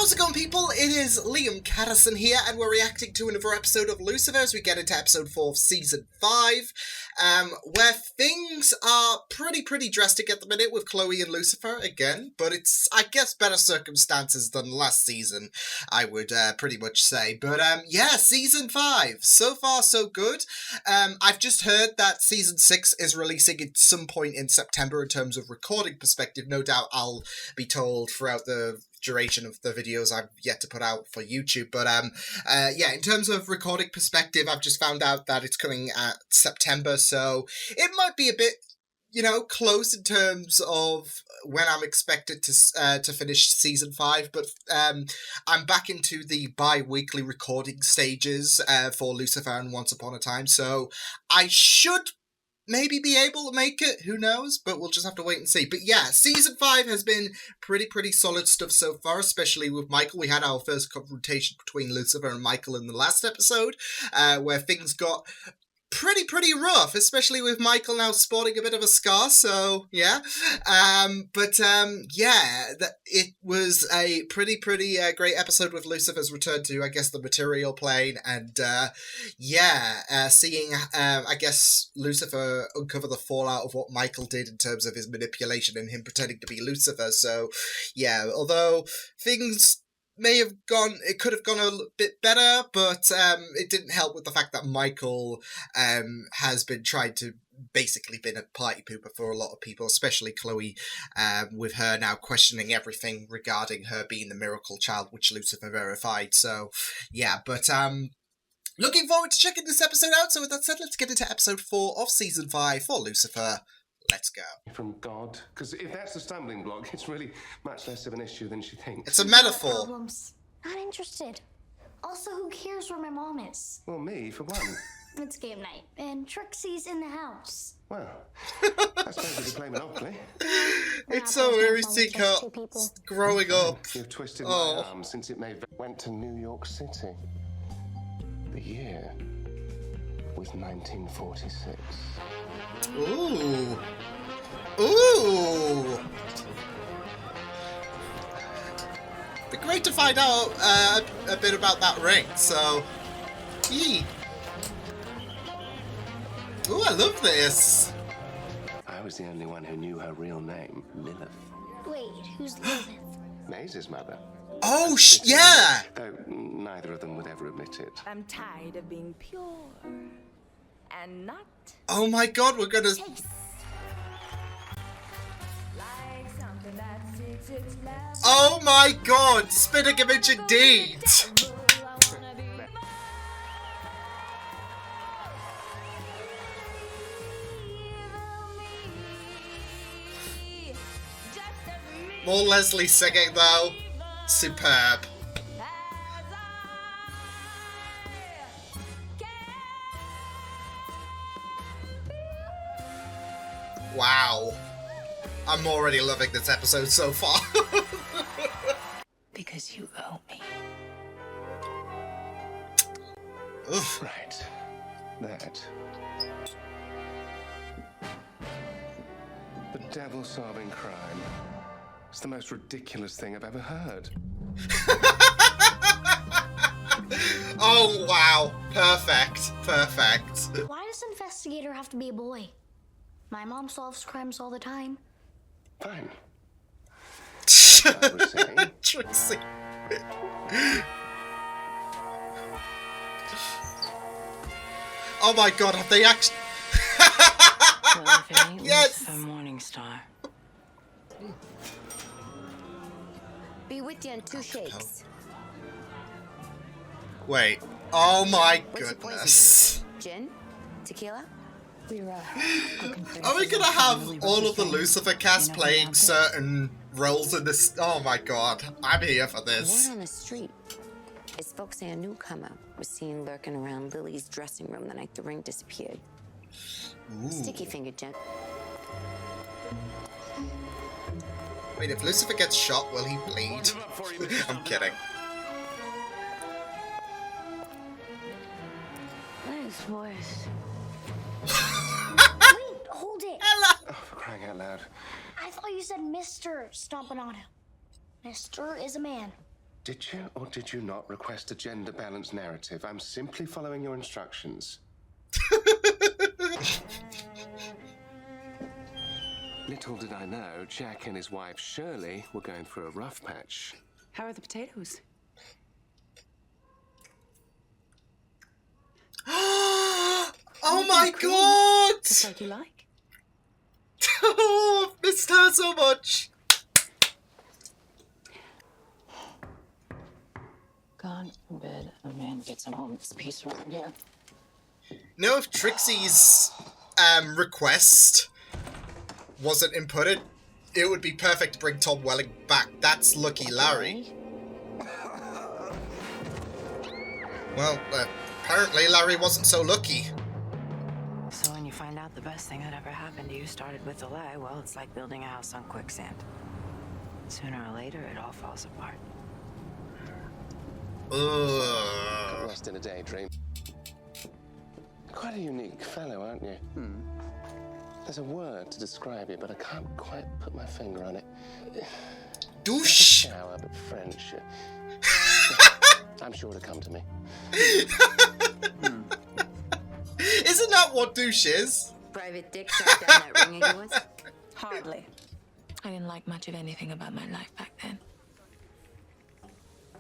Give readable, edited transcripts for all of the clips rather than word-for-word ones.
How's it going, people? It is Liam Caddison here, and we're reacting to another episode of Lucifer as we get into episode 4 of season 5, where things are pretty drastic at the minute with Chloe and Lucifer again, but it's, I guess, better circumstances than last season, I would pretty much say. But yeah, season 5, so far so good. I've just heard that season 6 is releasing at some point in September in terms of recording perspective. No doubt I'll be told throughout the duration of the videos I've yet to put out for YouTube, but yeah, in terms of recording perspective, I've just found out that it's coming at September, so it might be a bit, you know, close in terms of when I'm expected to finish season 5, but I'm back into the bi-weekly recording stages for Lucifer and Once Upon a Time, so I should maybe be able to make it, who knows, but we'll just have to wait and see. But yeah, season 5 has been pretty solid stuff so far, especially with Michael. We had our first confrontation between Lucifer and Michael in the last episode, where things got pretty rough, especially with Michael now sporting a bit of a scar, so yeah. Yeah, it was a pretty great episode with Lucifer's return to, I guess, the material plane, and yeah, seeing, I guess, Lucifer uncover the fallout of what Michael did in terms of his manipulation and him pretending to be Lucifer, so yeah, although things it could have gone a bit better, but it didn't help with the fact that Michael has been trying to basically been a party pooper for a lot of people, especially Chloe, with her now questioning everything regarding her being the miracle child, which Lucifer verified. So yeah, but looking forward to checking this episode out. So with that said, let's get into episode 4 of season 5 for Lucifer. Let's go. From God? Because if that's the stumbling block, it's really much less of an issue than she thinks. It's a metaphor. Problems. Not interested. Also, who cares where my mom is? Well, me, for one. It's game night, and Trixie's in the house. Well, I suppose we could play Monopoly. It's so weird seeing her growing up. You've twisted my arm since it went to New York City. The year was 1946. Ooh. Ooh. Be great to find out a bit about that ring, so... Yee. Ooh, I love this. I was the only one who knew her real name, Lilith. Wait, who's Lilith? Maise's mother. Oh, yeah! Though neither of them would ever admit it. I'm tired of being pure and not. Oh my god, we're gonna... Oh my god, spinning image indeed! More Leslie singing though. Superb. Wow. I'm already loving this episode so far. Because you owe me. Oof. Right. That. The devil-solving crime. It's the most ridiculous thing I've ever heard. Oh, wow. Perfect. Why does investigator have to be a boy? My mom solves crimes all the time. Fine. As I was saying. Trixie. Oh my god, have they actually... Well, if it ain't Yes! Lucifer Morningstar. Be with you in 2 shakes. Wait. Oh my What's your goodness. Gin? Tequila? We're looking for Are we gonna have all of the Lucifer cast playing outfit? certain roles in this? Oh my god, I'm here for this. Word on the street is folks say a newcomer was seen lurking around Lily's dressing room the night the ring disappeared. Ooh. Sticky fingered gent. Wait, if Lucifer gets shot, will he bleed? I'm kidding. Nice voice. Wait, hold it. Ella! Oh, for crying out loud. I thought you said Mr. Stompanato. Mr. is a man. Did you or did you not request a gender-balanced narrative? I'm simply following your instructions. Little did I know, Jack and his wife Shirley were going through a rough patch. How are the potatoes? Oh my god! Just like you like. Oh, I've missed her so much. God forbid a man gets a moment's peace around here. Know if Trixie's request wasn't inputted, it would be perfect to bring Tom Welling back. That's Lucky Larry. Well, apparently Larry wasn't so lucky. So when you find out the best thing that ever happened to you started with a lie, well, it's like building a house on quicksand. Sooner or later, it all falls apart. Ugh. Lost in a daydream. Quite a unique fellow, aren't you? There's a word to describe you, but I can't quite put my finger on it. Douche. Sour, but French. I'm sure to come to me. Isn't that what douche is? Private Dick tracked down that ring of yours? Hardly. I didn't like much of anything about my life back then.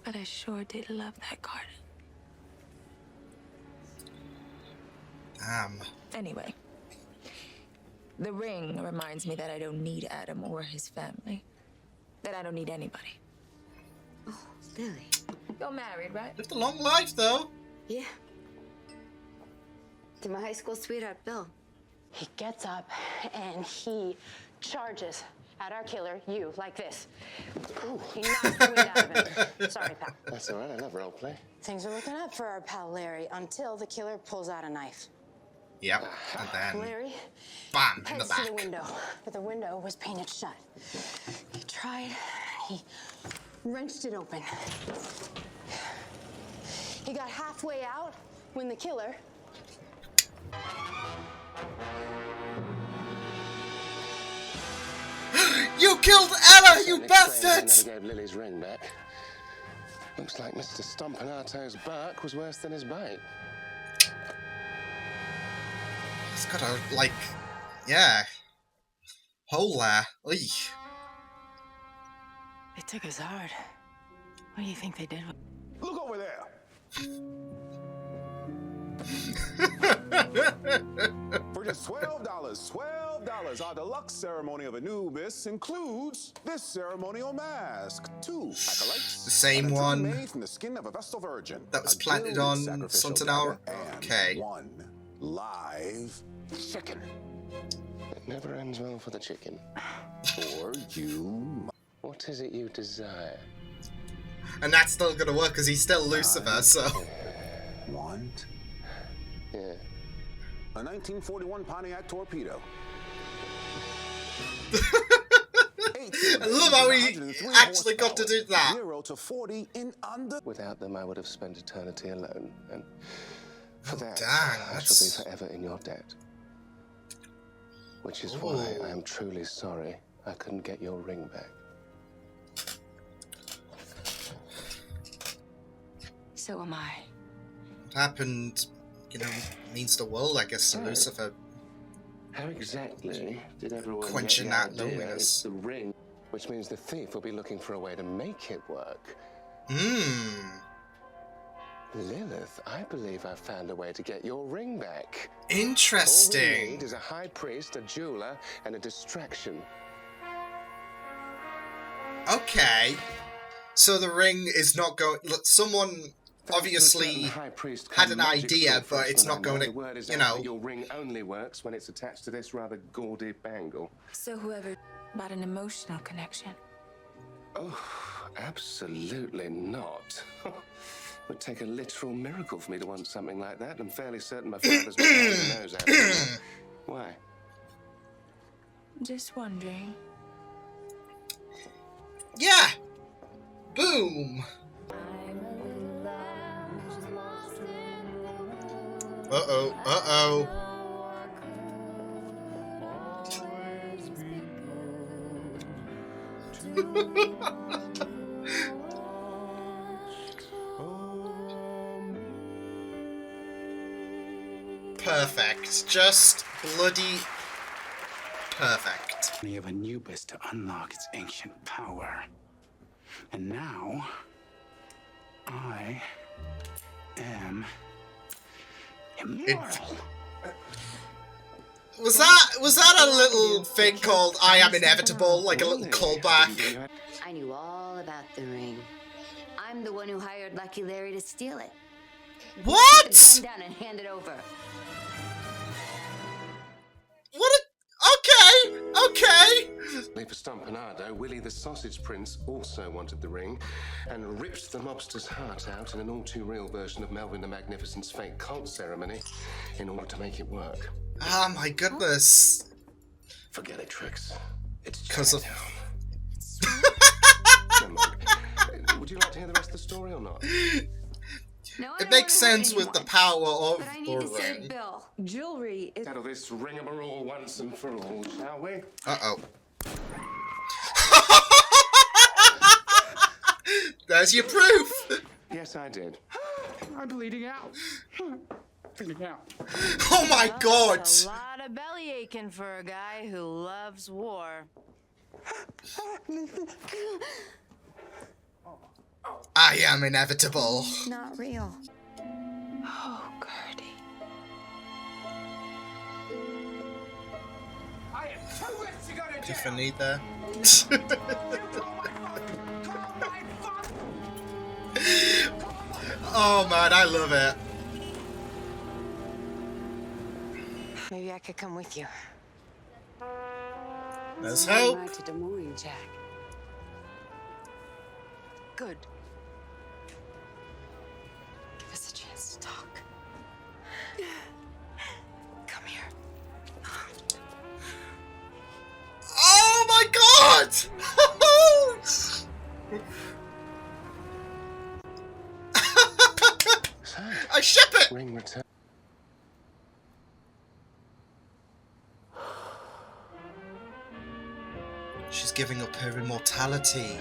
But I sure did love that garden. Damn. Anyway, the ring reminds me that I don't need Adam or his family. That I don't need anybody. Oh, Lily. You're married, right? Lived a long life, though. Yeah. To my high school sweetheart, Bill. He gets up and he charges at our killer, you, like this. Ooh, he knocks the wind out of him. Sorry, pal. That's all right, I love roleplay. Things are looking up for our pal Larry until the killer pulls out a knife. Yep. And then, Larry bam, in the heads back. to the window, but the window was painted shut. He tried, he wrenched it open. He got halfway out when the killer... You killed Ella, you bastard! I never gave Lily's ring back. Looks like Mr. Stompinato's bark was worse than his bite. He's got a, like, yeah, hole there. Oy. They took us hard. What do you think they did? Look over there. For just $12, our deluxe ceremony of Anubis includes this ceremonial mask, 2 acolytes, The same and a one jewel made from the skin of a Vestal Virgin, that was a planted gilded on sacrificial Sontanara. dagger, and Okay. 1 live chicken. It never ends well for the chicken. Or you What is it you desire? And that's still gonna work because he's still Lucifer, so. want Yeah. a 1941 Pontiac torpedo. I love how he actually got to do that. 0 to 40 in under. Without them, I would have spent eternity alone. And for that, dang, I shall that's- be forever in your debt. Which is why I am truly sorry I couldn't get your ring back. So am I. What happened, you know, means the world, I guess, to Right. Lucifer. How exactly did everyone Quenching get that the idea loneliness. it's the ring, which means the thief will be looking for a way to make it work. Lilith, I believe I've found a way to get your ring back. All we Interesting. need is a high priest, a jeweler, and a distraction. Okay. So the ring is not going. Look, someone obviously High priest had an magic idea, school but it's freshman not I going know. to, The word is you out know. that your ring only works when it's attached to this rather gaudy bangle. So whoever about an emotional connection. Oh, absolutely not. Would take a literal miracle for me to want something like that. I'm fairly certain my father's not hanging his nose at it. Why? Just wondering. Yeah. Boom. Uh-oh. Uh-oh. perfect. Just bloody perfect. We have Anubis to unlock its ancient power. And now, I am immortal. Was that a little thing called I Am Inevitable? Like a little callback? I knew all about the ring. I'm the one who hired Lucky Larry to steal it. What? Come down and hand it over. Okay. For Stampanado, Willie the Sausage Prince also wanted the ring and ripped the mobster's heart out in an all-too-real version of Melvin the Magnificent's fake cult ceremony in order to make it work. Oh my goodness. Forget it, Trix. It's Because of... Would you like to hear the rest of the story or not? No, It makes sense with the power of but I the need to save ring. Bill. Jewelry is. Settle this ringamarole once and for all, shall we? Uh-oh. There's your proof. Yes, I did. I'm bleeding out. Bleeding out. Oh my god. That's a lot of belly aching for a guy who loves war. I am inevitable. Not real. Oh, Gertie. I am too rich to go to jail. Tiffany there. Oh man, I love it. Maybe I could come with you. There's hope. Ride to Des Moines, Jack. Good. Give us a chance to talk. Come here. Oh my god! I ship it! Ring return. She's giving up her immortality.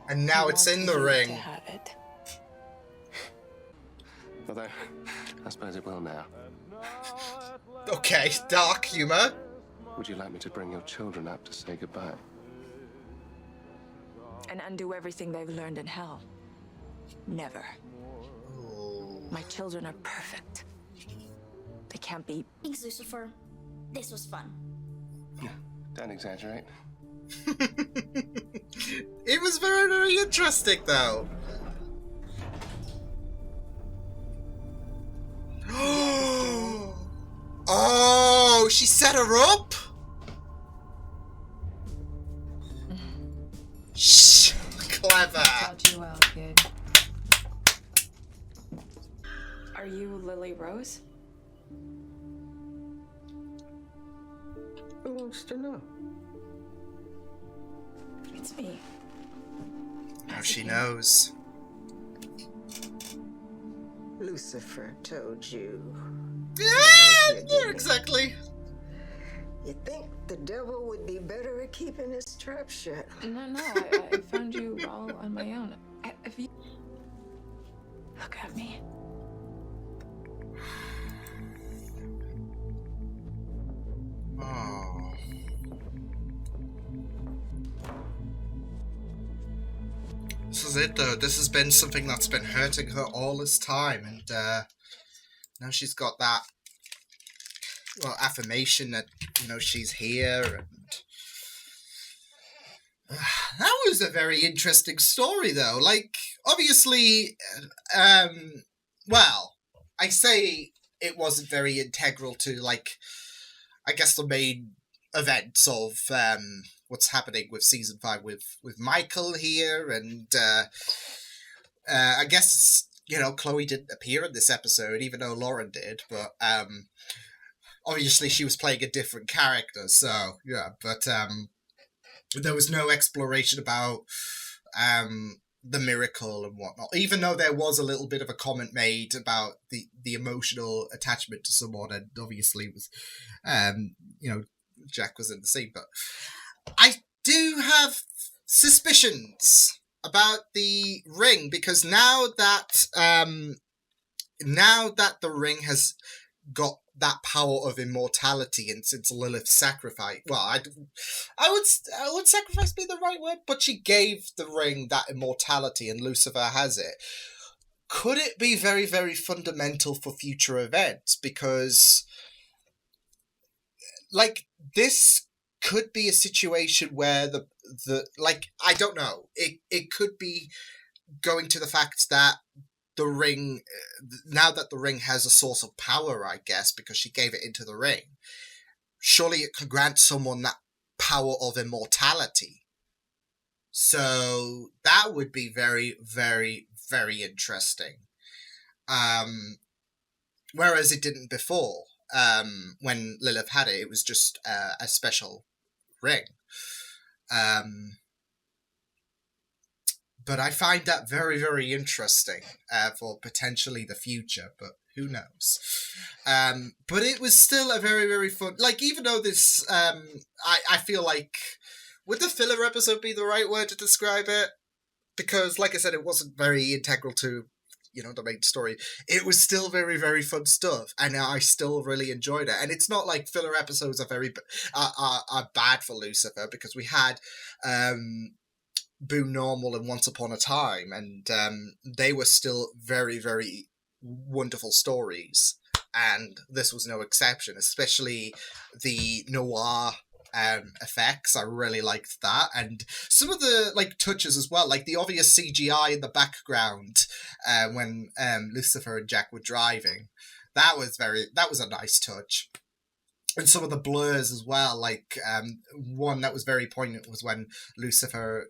And now it's in the ring. Although, I suppose it will now. Okay, dark humor. Would you like me to bring your children up to say goodbye? And undo everything they've learned in hell. Never. My children are perfect. They can't be. Thanks, Lucifer. This was fun. Don't exaggerate. It was very, very interesting, though. Oh, she set her up? Shh, clever. Taught you well, kid. Are you Lily Rose? Who wants to know? It's me. Now she knows. Lucifer told you. Yeah, exactly. You think the devil would be better at keeping his trap shut? No, I found you all on my own. If you look at me. Oh. This is it, though. This has been something that's been hurting her all this time, and now she's got that, well, affirmation that, you know, she's here, and that was a very interesting story, though. Like, obviously, well, I say it wasn't very integral to, like, I guess the main events of what's happening with season 5 with Michael here, and I guess, you know, Chloe didn't appear in this episode, even though Lauren did, but obviously she was playing a different character, so yeah, but there was no exploration about the miracle and whatnot, even though there was a little bit of a comment made about the emotional attachment to someone, and obviously it was you know, Jack was in the scene, but I do have suspicions about the ring, because now that now that the ring has got that power of immortality, and since Lilith sacrificed, well, I would sacrifice be the right word, but she gave the ring that immortality, and Lucifer has it. Could it be very, very fundamental for future events? Because, like, this could be a situation where the like, I don't know, it could be going to the fact that the ring, now that the ring has a source of power, I guess, because she gave it into the ring, surely it could grant someone that power of immortality. So that would be very, very, very interesting. Whereas it didn't before. When Lilith had it, it was just a special ring. But I find that very, very interesting for potentially the future, but who knows? But it was still a very, very fun... Like, even though this... I feel like... Would the filler episode be the right word to describe it? Because, like I said, it wasn't very integral to, you know, the main story. It was still very, very fun stuff, and I still really enjoyed it. And it's not like filler episodes are bad for Lucifer, because we had... Boone Normal and Once Upon a Time, and they were still very, very wonderful stories, and this was no exception, especially the noir effects. I really liked that, and some of the like touches as well, like the obvious CGI in the background when Lucifer and Jack were driving. That was a nice touch. And some of the blurs as well, like one that was very poignant was when Lucifer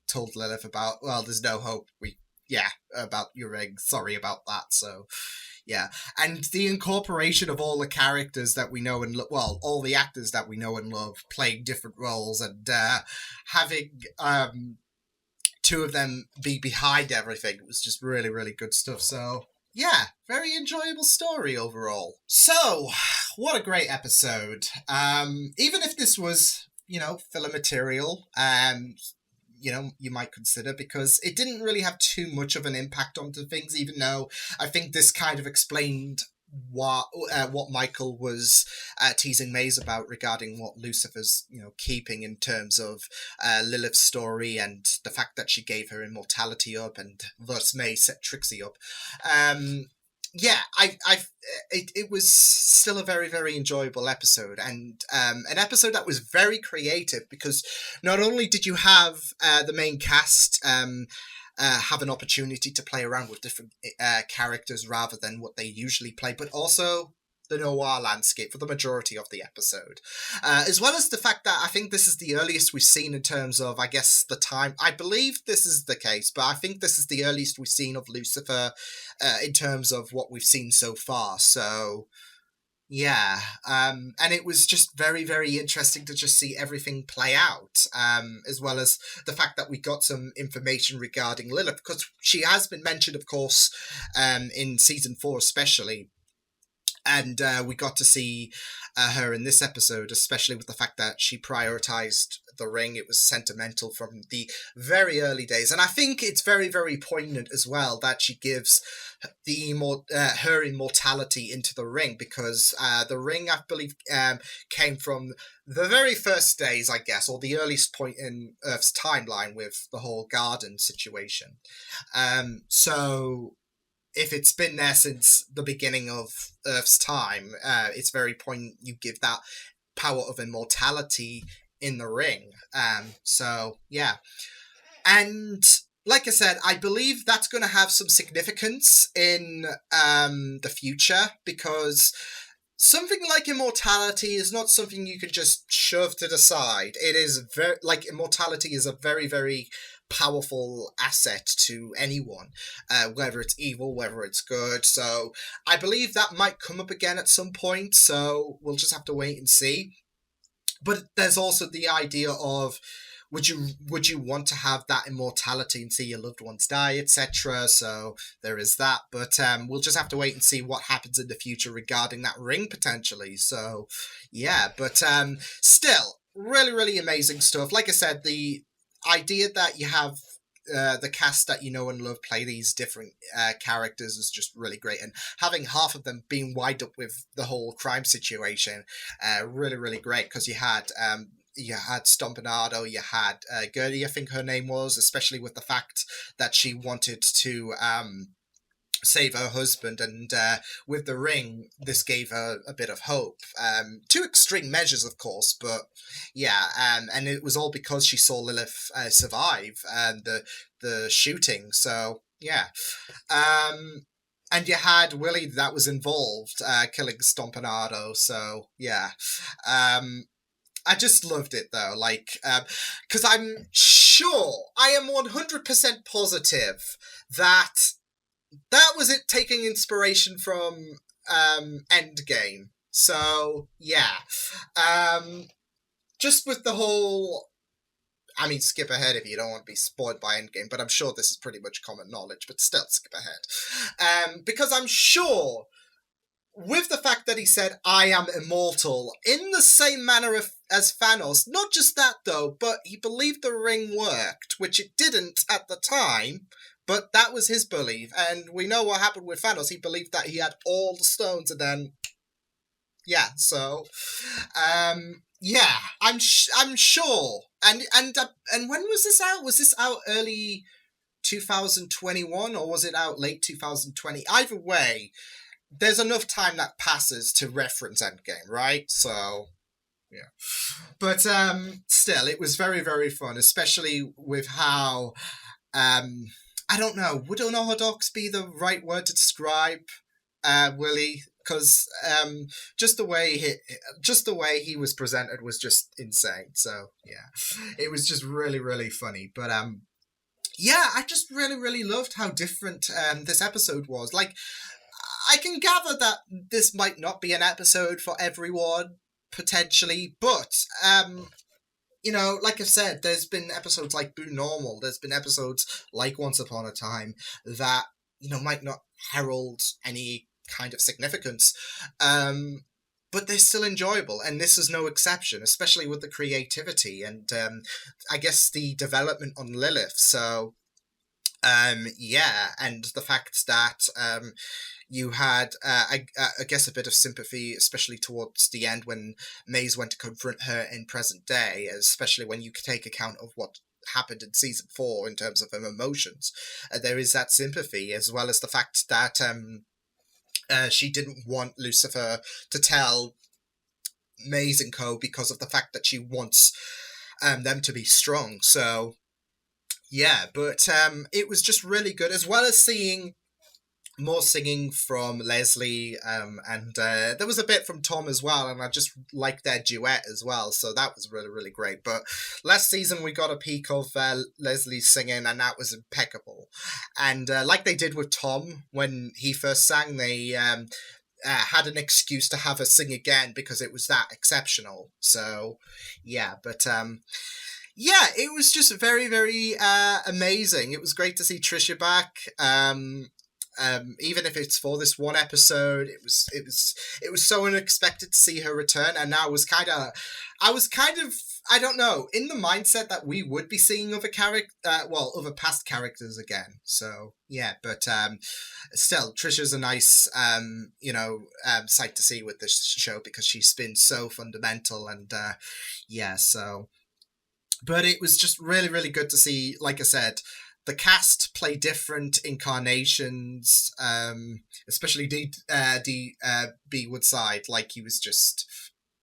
told Lilith about, well, there's no hope, about your ring, sorry about that, so, yeah. And the incorporation of all the characters that we know and, all the actors that we know and love playing different roles, and having two of them be behind everything, it was just really, really good stuff, so... Yeah, very enjoyable story overall. So, what a great episode. Even if this was, filler material, you might consider, because it didn't really have too much of an impact onto things, even though I think this kind of explained what Michael was teasing Maze about regarding what Lucifer's keeping in terms of Lilith's story, and the fact that she gave her immortality up, and thus Maze set Trixie up. It was still a very, very enjoyable episode, and an episode that was very creative, because not only did you have the main cast have an opportunity to play around with different characters rather than what they usually play, but also the noir landscape for the majority of the episode. As well as the fact that I think this is the earliest we've seen in terms of, I guess, the time. I believe this is the case, but I think this is the earliest we've seen of Lucifer in terms of what we've seen so far. So, yeah. And it was just very, very interesting to just see everything play out, as well as the fact that we got some information regarding Lilith, because she has been mentioned, of course, in season 4 especially. And we got to see her in this episode, especially with the fact that she prioritized the ring. It was sentimental from the very early days. And I think it's very, very poignant as well that she gives her immortality into the ring, because the ring, I believe, came from the very first days, I guess, or the earliest point in Earth's timeline with the whole garden situation. So... if it's been there since the beginning of Earth's time, it's very poignant you give that power of immortality in the ring. So, yeah. And, like I said, I believe that's going to have some significance in the future, because something like immortality is not something you could just shove to the side. It is immortality is a very, very powerful asset to anyone, whether it's evil, whether it's good. So I believe that might come up again at some point, so we'll just have to wait and see. But there's also the idea of, would you want to have that immortality and see your loved ones die, etc. So there is that, but we'll just have to wait and see what happens in the future regarding that ring potentially. So yeah, but still really, really amazing stuff. Like I said, the idea that you have the cast that you know and love play these different characters is just really great, and having half of them being wind up with the whole crime situation, really, really great, because you had Stompanato, you had Gertie, I think her name was, especially with the fact that she wanted to save her husband, and with the ring, this gave her a bit of hope. To extreme measures, of course, but yeah, and it was all because she saw Lilith survive the shooting. So yeah, and you had Willie that was involved killing Stompanato. So yeah, I just loved it though, like, because I'm sure, I am 100% positive that was it taking inspiration from Endgame. So yeah, just with the whole, I mean, skip ahead if you don't want to be spoiled by Endgame, but I'm sure this is pretty much common knowledge, but still skip ahead. Because I'm sure, with the fact that he said, I am immortal, in the same manner as Thanos, not just that though, but he believed the ring worked, which it didn't at the time, but that was his belief, and we know what happened with Thanos. He believed that he had all the stones, and then, yeah, so, yeah, I'm sure, and when was this out? Was this out early 2021, or was it out late 2020? Either way, there's enough time that passes to reference Endgame, right? So, yeah. But still, it was very, very fun, especially with how, I don't know, would unorthodox be the right word to describe Willie? Because just the way he was presented was just insane. So yeah, it was just really, really funny. But yeah, I just really, really loved how different this episode was. Like, I can gather that this might not be an episode for everyone, potentially, but you know, like I said, there's been episodes like Boo Normal, there's been episodes like Once Upon a Time that, you know, might not herald any kind of significance, but they're still enjoyable, and this is no exception, especially with the creativity and I guess the development on Lilith. So yeah, and the fact that you had, I guess, a bit of sympathy, especially towards the end when Maze went to confront her in present day, especially when you take account of what happened in season 4 in terms of her emotions. There is that sympathy, as well as the fact that she didn't want Lucifer to tell Maze and co because of the fact that she wants them to be strong. So yeah, but it was just really good, as well as seeing more singing from Leslie, and there was a bit from Tom as well, and I just liked their duet as well, so that was really, really great. But last season we got a peek of Leslie singing, and that was impeccable. And like they did with Tom when he first sang, they had an excuse to have her sing again because it was that exceptional. So yeah, but yeah, it was just very, very amazing. It was great to see Trisha back. Even if it's for this one episode, it was so unexpected to see her return, and I was kind of, I don't know, in the mindset that we would be seeing other other past characters again. So yeah, but still, Trisha's a nice sight to see with this show because she's been so fundamental, and yeah, so. But it was just really, really good to see, like I said, the cast play different incarnations, especially D. B. Woodside. Like, he was just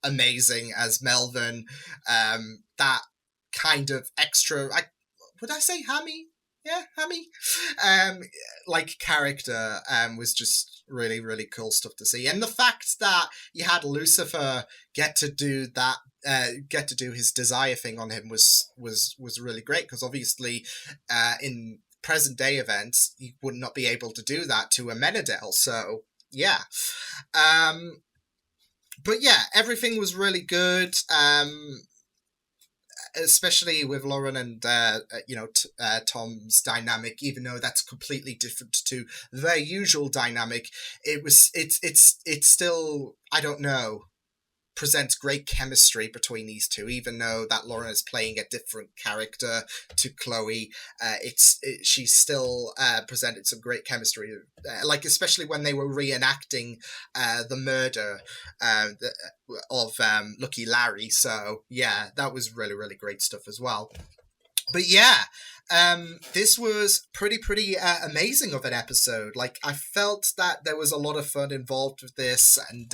amazing as Melvin. That kind of extra, would I say hammy? Yeah, hammy. Like, character was just really, really cool stuff to see. And the fact that you had Lucifer get to do that, get to do his desire thing on him was really great, because obviously in present day events you would not be able to do that to a Menadel. So yeah, but yeah, everything was really good, especially with Lauren and Tom's dynamic. Even though that's completely different to their usual dynamic, it's still, I don't know, presents great chemistry between these two, even though that Lauren is playing a different character to Chloe. She still presented some great chemistry, like especially when they were reenacting the murder of Lucky Larry. So yeah, that was really, really great stuff as well. But yeah, this was pretty amazing of an episode. Like, I felt that there was a lot of fun involved with this, and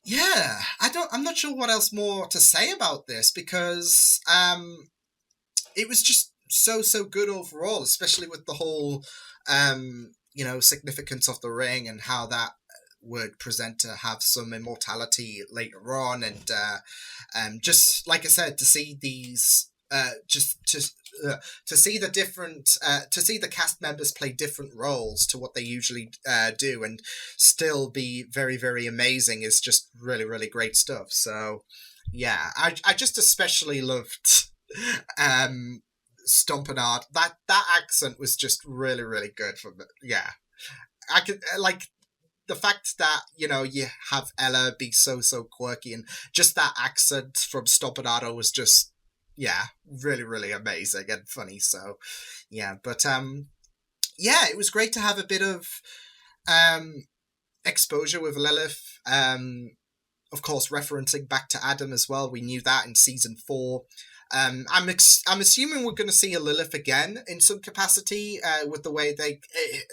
yeah, I'm not sure what else more to say about this, because it was just so good overall, especially with the whole significance of the ring and how that would present to have some immortality later on, and just like I said, to see these to see the different to see the cast members play different roles to what they usually do and still be very amazing is just really great stuff. So yeah, I just especially loved Stompenard. That accent was just really good for me. Yeah, I could like the fact that, you have Ella be so quirky, and just that accent from Stompenado was just, yeah, really amazing and funny. So yeah, but yeah, it was great to have a bit of exposure with Lilith. Of course, referencing back to Adam as well. We knew that in season 4. I'm assuming we're going to see a Lilith again in some capacity, with the way they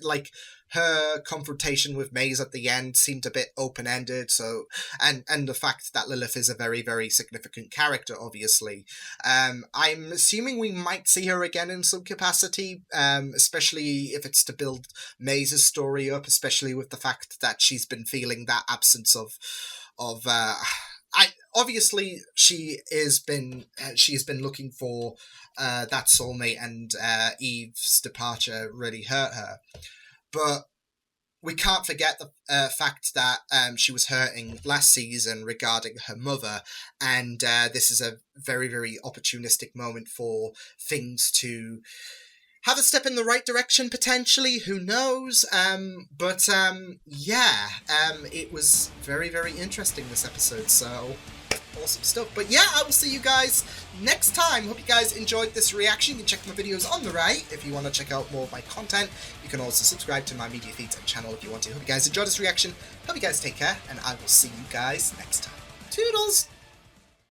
like her confrontation with Maze at the end seemed a bit open-ended. So, and the fact that Lilith is a very significant character, obviously. I'm assuming we might see her again in some capacity, especially if it's to build Maze's story up, especially with the fact that she's been feeling that absence of obviously she has been looking for that soulmate, and Eve's departure really hurt her. But we can't forget the fact that she was hurting last season regarding her mother, and this is a very opportunistic moment for things to have a step in the right direction, potentially. Who knows? But yeah, it was very interesting, this episode. So awesome stuff. But yeah, I will see you guys next time. Hope you guys enjoyed this reaction. You can check my videos on the right if you want to check out more of my content. You can also subscribe to my media feeds and channel if you want to. Hope you guys enjoyed this reaction. Hope you guys take care, and I will see you guys next time. Toodles!